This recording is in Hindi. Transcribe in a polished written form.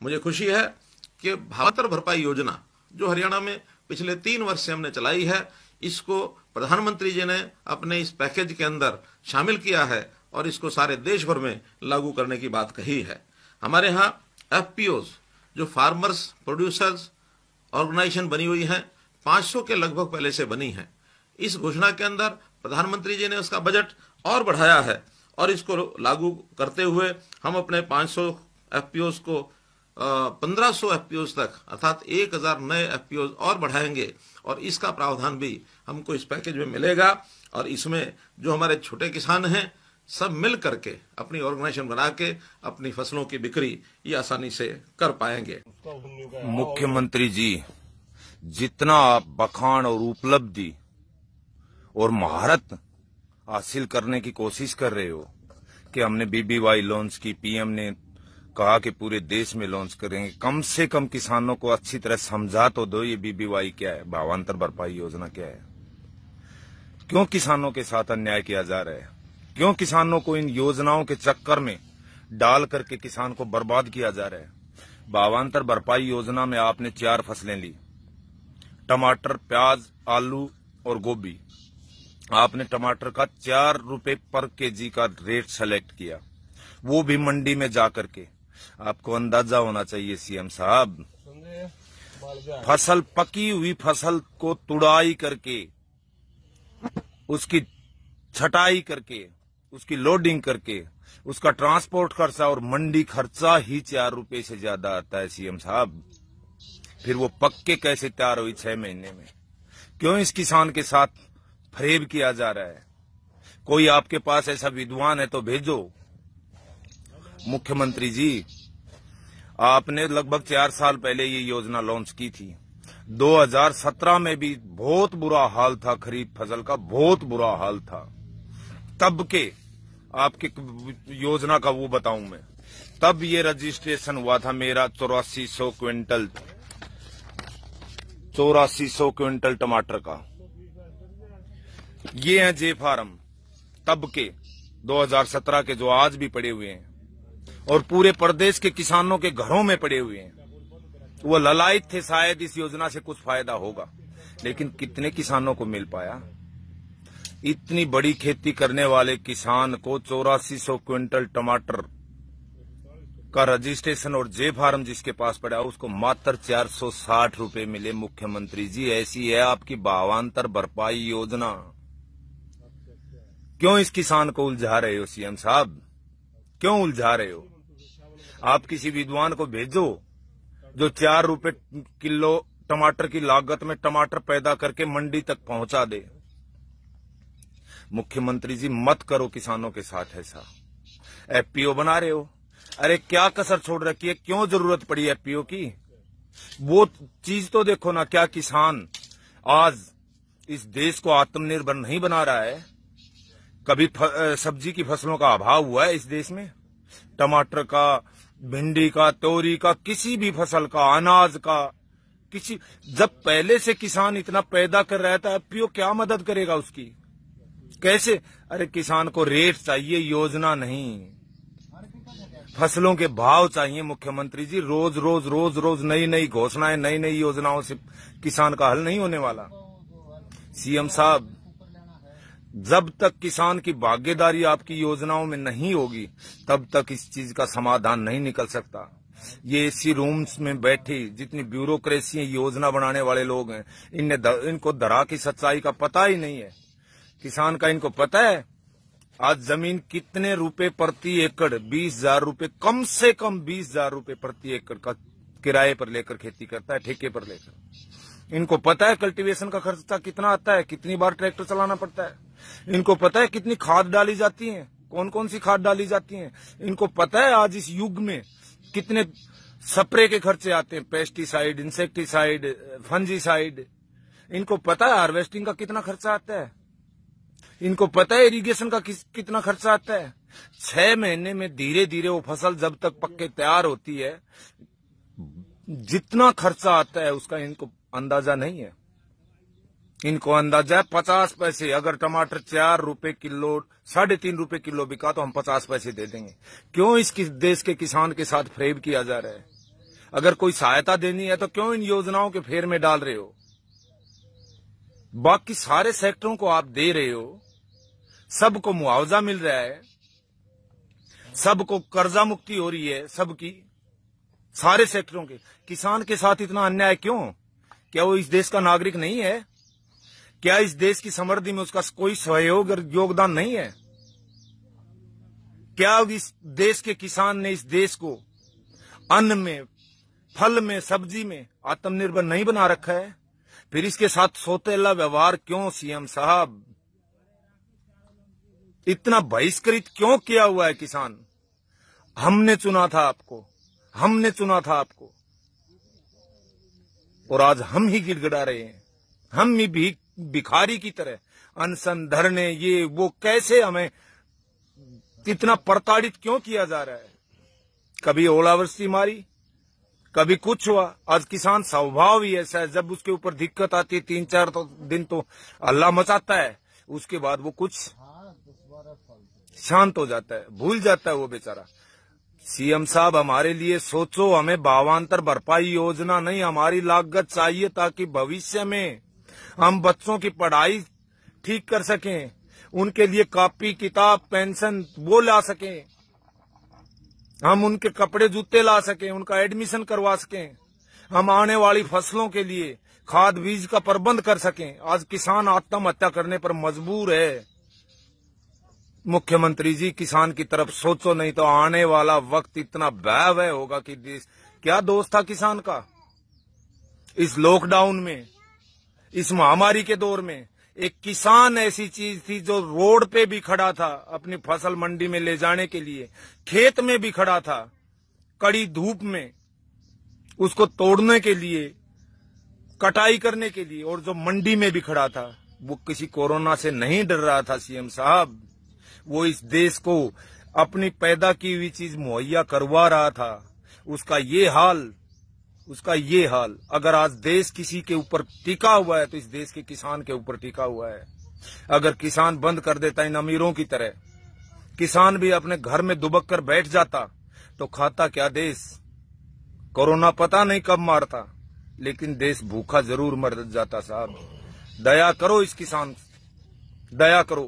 मुझे खुशी है कि भावांतर भरपाई योजना जो हरियाणा में पिछले 3 वर्ष से हमने चलाई है, इसको प्रधानमंत्री जी ने अपने इस पैकेज के अंदर शामिल किया है और इसको सारे देश भर में लागू करने की बात कही है। हमारे यहाँ एफपीओज जो फार्मर्स प्रोड्यूसर्स ऑर्गेनाइजेशन बनी हुई है, 500 के लगभग पहले से बनी है। इस घोषणा के अंदर प्रधानमंत्री जी ने उसका बजट और बढ़ाया है और इसको लागू करते हुए हम अपने 500 एफपीओज को 1500 एफपीओज तक अर्थात 1000 नए एफपीओज और बढ़ाएंगे और इसका प्रावधान भी हमको इस पैकेज में मिलेगा। और इसमें जो हमारे छोटे किसान हैं सब मिल करके अपनी ऑर्गेनाइजेशन बना के अपनी फसलों की बिक्री ये आसानी से कर पाएंगे। मुख्यमंत्री जी जितना बखान और उपलब्धि और महारत हासिल करने की कोशिश कर रहे हो कि हमने बीबीवाई लॉन्च की, पीएम ने कहा कि पूरे देश में लॉन्च करेंगे, कम से कम किसानों को अच्छी तरह समझा तो दो ये बीबीवाई क्या है, भावांतर भरपाई योजना क्या है। क्यों किसानों के साथ अन्याय किया जा रहा है? क्यों किसानों को इन योजनाओं के चक्कर में डाल करके किसान को बर्बाद किया जा रहा है? भावांतर भरपाई योजना में आपने 4 फसलें ली, टमाटर, प्याज, आलू और गोभी। आपने टमाटर का 4 रुपए पर केजी का रेट सेलेक्ट किया, वो भी मंडी में जाकर के। आपको अंदाजा होना चाहिए सीएम साहब, फसल पकी हुई फसल को तुड़ाई करके, उसकी छटाई करके, उसकी लोडिंग करके, उसका ट्रांसपोर्ट खर्चा और मंडी खर्चा ही 4 रुपए से ज्यादा आता है सीएम साहब। फिर वो पक के कैसे तैयार हुई 6 महीने में? क्यों इस किसान के साथ फरेब किया जा रहा है? कोई आपके पास ऐसा विद्वान है तो भेजो। मुख्यमंत्री जी, आपने लगभग 4 साल पहले ये योजना लॉन्च की थी। 2017 में भी बहुत बुरा हाल था, खरीफ फसल का बहुत बुरा हाल था। तब के आपकी योजना का वो बताऊं मैं, तब ये रजिस्ट्रेशन हुआ था मेरा 8400 क्विंटल टमाटर का। ये हैं जे फार्म तब के 2017 के, जो आज भी पड़े हुए हैं और पूरे प्रदेश के किसानों के घरों में पड़े हुए हैं। वो ललायत थे शायद इस योजना से कुछ फायदा होगा, लेकिन कितने किसानों को मिल पाया? इतनी बड़ी खेती करने वाले किसान को 8400 क्विंटल टमाटर का रजिस्ट्रेशन और जे फार्म जिसके पास पड़ा उसको मात्र 460 रुपए मिले। मुख्यमंत्री जी, ऐसी है आपकी भावांतर भरपाई योजना। क्यों इस किसान को उलझा रहे हो सीएम साहब? क्यों उलझा रहे हो? आप किसी विद्वान को भेजो जो 4 रुपए किलो टमाटर की लागत में टमाटर पैदा करके मंडी तक पहुंचा दे। मुख्यमंत्री जी, मत करो किसानों के साथ ऐसा। एफपीओ बना रहे हो, अरे क्या कसर छोड़ रखी है? क्यों जरूरत पड़ी एफपीओ की? वो चीज तो देखो ना, क्या किसान आज इस देश को आत्मनिर्भर नहीं बना रहा है? कभी सब्जी की फसलों का अभाव हुआ है इस देश में? टमाटर का, भिंडी का, तोरी का, किसी भी फसल का, अनाज का, किसी, जब पहले से किसान इतना पैदा कर रहा था, एफपीओ क्या मदद करेगा उसकी? कैसे? अरे किसान को रेट चाहिए, योजना नहीं। फसलों के भाव चाहिए। मुख्यमंत्री जी, रोज नई नई घोषणाएं, नई नई योजनाओं से किसान का हल नहीं होने वाला। सीएम साहब, जब तक किसान की भागीदारी आपकी योजनाओं में नहीं होगी तब तक इस चीज का समाधान नहीं निकल सकता। ये एसी रूम्स में बैठे जितनी ब्यूरोक्रेसी योजना बनाने वाले लोग हैं, इनको दरा की सच्चाई का पता ही नहीं है। किसान का इनको पता है आज जमीन कितने रुपए प्रति एकड़, 20,000 रुपए, कम से कम 20,000 रुपए प्रति एकड़ का किराए पर लेकर खेती करता है, ठेके पर लेकर। इनको पता है कल्टीवेशन का खर्चा कितना आता है, कितनी बार ट्रैक्टर चलाना पड़ता है। इनको पता है कितनी खाद डाली जाती है, कौन कौन सी खाद डाली जाती है। इनको पता है आज इस युग में कितने स्प्रे के खर्चे आते हैं, पेस्टिसाइड, इंसेक्टिसाइड, फंजीसाइड। इनको पता है हार्वेस्टिंग का कितना खर्चा आता है। इनको पता है इरिगेशन का कितना खर्चा आता है। 6 महीने में धीरे धीरे वो फसल जब तक पक्के तैयार होती है, जितना खर्चा आता है उसका इनको अंदाजा नहीं है। इनको अंदाजा है 50 पैसे। अगर टमाटर 4 रुपए किलो, 3.5 रुपए किलो बिका तो हम 50 पैसे दे देंगे। क्यों इस देश के किसान के साथ फरेब किया जा रहा है? अगर कोई सहायता देनी है तो क्यों इन योजनाओं के फेर में डाल रहे हो? बाकी सारे सेक्टरों को आप दे रहे हो, सबको मुआवजा मिल रहा है, सबको कर्जा मुक्ति हो रही है, सबकी, सारे सेक्टरों के। किसान के साथ इतना अन्याय क्यों? क्या वो इस देश का नागरिक नहीं है? क्या इस देश की समृद्धि में उसका कोई सहयोग और योगदान नहीं है? क्या इस देश के किसान ने इस देश को अन्न में, फल में, सब्जी में आत्मनिर्भर नहीं बना रखा है? फिर इसके साथ सौतेला व्यवहार क्यों सीएम साहब? इतना बहिष्कृत क्यों किया हुआ है किसान? हमने चुना था आपको, हमने चुना था आपको, और आज हम ही गिड़गिड़ा रहे हैं। हम ही भी भिखारी की तरह अनशन, धरने, ये वो, कैसे हमें इतना प्रताड़ित क्यों किया जा रहा है? कभी ओलावृष्टि मारी, कभी कुछ हुआ। आज किसान स्वभाव ही ऐसा है, जब उसके ऊपर दिक्कत आती है 3-4 दिन तो अल्लाह मचाता है, उसके बाद वो कुछ शांत हो जाता है, भूल जाता है वो बेचारा। सीएम साहब हमारे लिए सोचो, हमें भावांतर भरपाई योजना नहीं, हमारी लागत चाहिए ताकि भविष्य में हम बच्चों की पढ़ाई ठीक कर सकें, उनके लिए कॉपी किताब पेंशन वो ला सकें, हम उनके कपड़े जूते ला सकें, उनका एडमिशन करवा सकें, हम आने वाली फसलों के लिए खाद बीज का प्रबंध कर सकें। आज किसान आत्महत्या करने पर मजबूर है। मुख्यमंत्री जी किसान की तरफ सोचो, नहीं तो आने वाला वक्त इतना भयावह होगा कि देश, क्या दोष था किसान का इस लॉकडाउन में, इस महामारी के दौर में? एक किसान ऐसी चीज थी जो रोड पे भी खड़ा था अपनी फसल मंडी में ले जाने के लिए, खेत में भी खड़ा था कड़ी धूप में उसको तोड़ने के लिए, कटाई करने के लिए, और जो मंडी में भी खड़ा था वो किसी कोरोना से नहीं डर रहा था सीएम साहब। वो इस देश को अपनी पैदा की हुई चीज मुहैया करवा रहा था। उसका ये हाल, उसका ये हाल। अगर आज देश किसी के ऊपर टिका हुआ है तो इस देश के किसान के ऊपर टिका हुआ है। अगर किसान बंद कर देता इन अमीरों की तरह, किसान भी अपने घर में दुबक कर बैठ जाता तो खाता क्या देश? कोरोना पता नहीं कब मारता, लेकिन देश भूखा जरूर मर जाता। साहब दया करो इस किसान, दया करो।